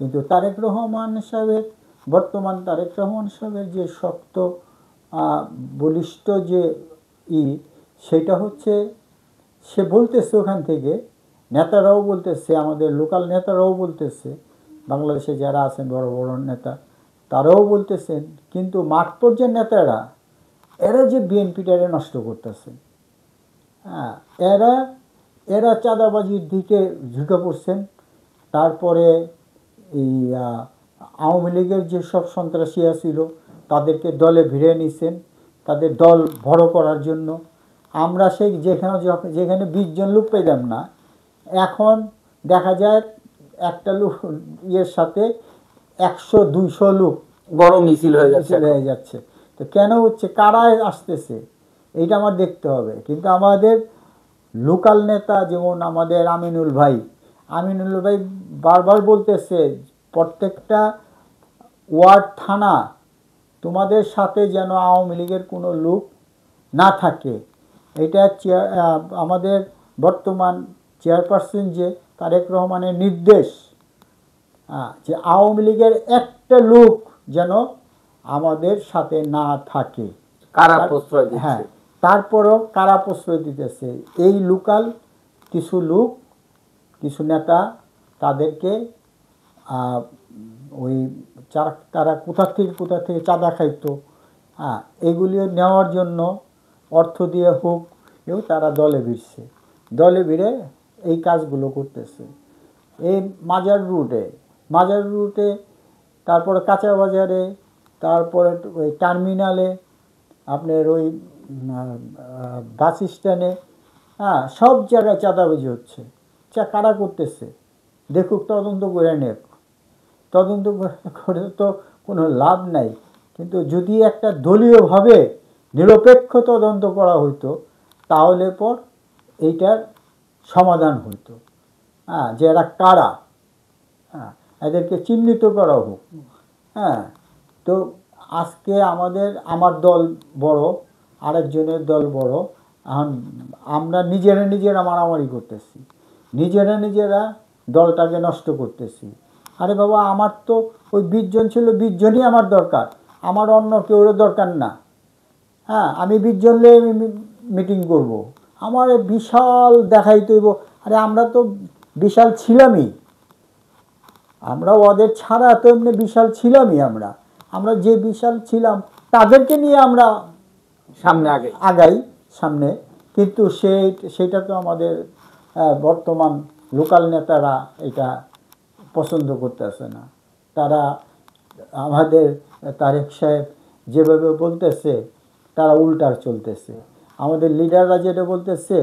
কিন্তু তারেক রহমান সাহেবের বর্তমান তারেক রহমান সাহেবের যে শক্ত বলিষ্ঠ যে সেটা হচ্ছে সে বলতেছে ওখান থেকে, নেতারাও বলতেছে, আমাদের লোকাল নেতারাও বলতেছে, বাংলাদেশে যারা আছেন বড় বড় নেতা তারাও বলতেছেন, কিন্তু মাঠ পর্যায়ের নেতারা এরা যে বিএনপিটারে নষ্ট করতেছে, হ্যাঁ, এরা এরা চাঁদাবাজির দিকে ঝুঁকে পড়ছেন। তারপরে এই আওয়ামী লীগের যেসব সন্ত্রাসী ছিল তাদেরকে দলে ভিড়ে নিছেন তাদের দল বড় করার জন্য। আমরা সেই যেখানে 20 জন লোক পেতাম না, এখন দেখা যায় একটা লোক সাথে 100-200 লোক বড় মিছিল হয়ে যাচ্ছে। তো কেন হচ্ছে, কারা আসতেছে, এইটা আমার দেখতে হবে। কিন্তু আমাদের লোকাল নেতা যেমন আমাদের আমিনুল ভাই বারবার বলতেছে, প্রত্যেকটা ওয়ার্ড থানা তোমাদের সাথে যেন আওয়ামী লীগের কোনো লোক না থাকে। এটা আমাদের বর্তমান চেয়ারপারসন যে তারেক রহমানের নির্দেশ, যে আওয়ামী লীগের একটা লোক যেন আমাদের সাথে না থাকে। কারা প্রশ্রয় দিচ্ছে? হ্যাঁ, তারপরও কারা প্রশ্রয় দিতেছে, এই লোকাল কিছু লোক, কিছু নেতা, তাদেরকে ওই তারা কোথা থেকে চাঁদা খাইতো, এগুলি নেওয়ার জন্য অর্থ দিয়ে হোক এবং তারা দলে ভিড়ে এই কাজগুলো করতেছে। এই মাজার রুটে, তারপরে কাঁচা বাজারে, তারপরে ওই টার্মিনালে, আপনার ওই বাস স্ট্যান্ডে, সব জায়গায় চাঁদাবাজি হচ্ছে। কারা করতেছে দেখুক, তদন্ত করে নেক। তদন্ত করে তো কোনো লাভ নাই, কিন্তু যদি একটা দলীয়ভাবে নিরপেক্ষ তদন্ত করা হইতো তাহলে পর এইটার সমাধান হইতো। যে এরা কারা, এদেরকে চিহ্নিত করা হোক। তো আজকে আমার দল বড়, আরেকজনের দল বড়, এখন আমরা নিজেরা মারামারি করতেছি, নিজেরা দলটাকে নষ্ট করতেছি। আরে বাবা, আমার তো ওই 20 জন ছিল, 20 জনই আমার দরকার, আমার অন্য কেউর দরকার না। আমি 20 জন মিটিং করব, আমার বিশাল দেখাইতে হইব। আরে আমরা তো বিশাল ছিলামই, আমরা ওদের ছাড়া তো এমনি বিশাল ছিলামই। আমরা যে বিশাল ছিলাম তাদেরকে নিয়ে আমরা আগাই সামনে, কিন্তু সেটা তো আমাদের বর্তমান লোকাল নেতারা এটা পছন্দ করতেছে না। তারা আমাদের তারেক সাহেব যেভাবে বলতেছে তারা উল্টার চলতেছে, আমাদের লিডাররা যেটা বলতেছে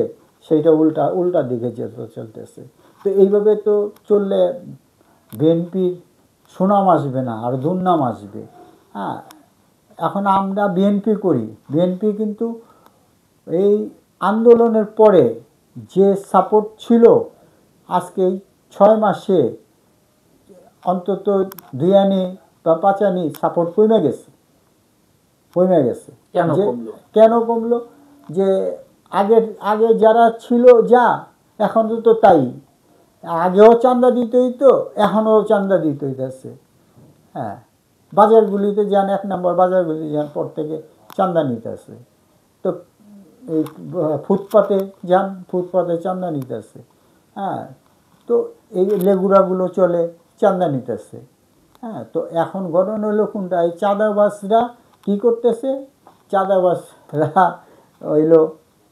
সেইটা উল্টা দিকে চলতেছে। তো এইভাবে তো চললে বিএনপির সুনাম আসবে না, আর দুর্নাম আসবে। এখন আমরা বিএনপি করি, বিএনপি কিন্তু এই আন্দোলনের পরে যে সাপোর্ট ছিল, আজকে 6 মাসে অন্তত 2 আনি বা 5 আনি সাপোর্ট কমে গেছে। কেন কমলো? যে আগে যারা ছিল এখন তো তাই, আগেও চাঁদা দিতে হইতো, এখনও চাঁদা দিতে হইতেছে। বাজারগুলিতে যান, 1 নম্বর বাজারগুলিতে যান, পর থেকে চাঁদা নিতেছে। তো এই ফুটপাতে যান, ফুটপাতে চাঁদা নিতেছে। তো এই লেগুড়াগুলো চলে, চাঁদা নিতেছে। তো এখন ঘটনা হলো কোনটা, এই চাঁদাবাজরা কী করতেছে, চাঁদাবাজরা হইল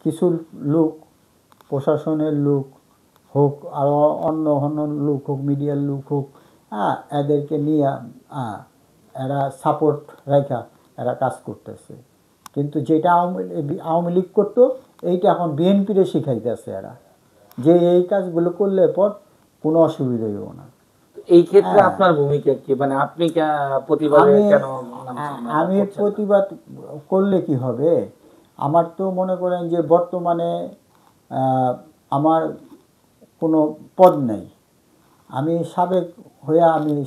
কিছু লোক, প্রশাসনের লোক হোক, আর অন্য লোক হোক, মিডিয়ার লোক হোক, এদেরকে নিয়ে এরা সাপোর্ট রেখা এরা কাজ করতেছে। কিন্তু যেটা আওয়ামী লীগ করতো, এইটা এখন বিএনপিরে শিখাইতেছে এরা, যে এই কাজগুলো করলে পর কোনো অসুবিধা হইব না। এই ক্ষেত্রে আপনার ভূমিকা কি? মানে আপনি আমি প্রতিবাদ করলে কি হবে? আমার তো মনে করেন যে বর্তমানে আমার কোনো পদ নেই। আমি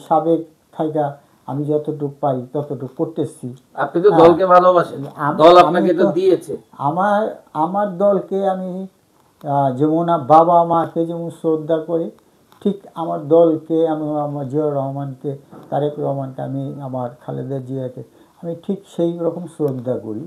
সাবেক থাইকা আমি যতটুকু পারি ততটুকু করতেছি। আপনি তো দলকে ভালোবাসেন, দল আপনাকে তো দিয়েছে। আমার দলকে আমি যেমন বাবা মাকে যেমন শ্রদ্ধা করি, ঠিক আমার দলকে, আমি আমার জিয়াউর রহমানকে, তারেক রহমানকে, আমি আমার খালেদা জিয়াকে আমি ঠিক সেই রকম শ্রদ্ধা করি।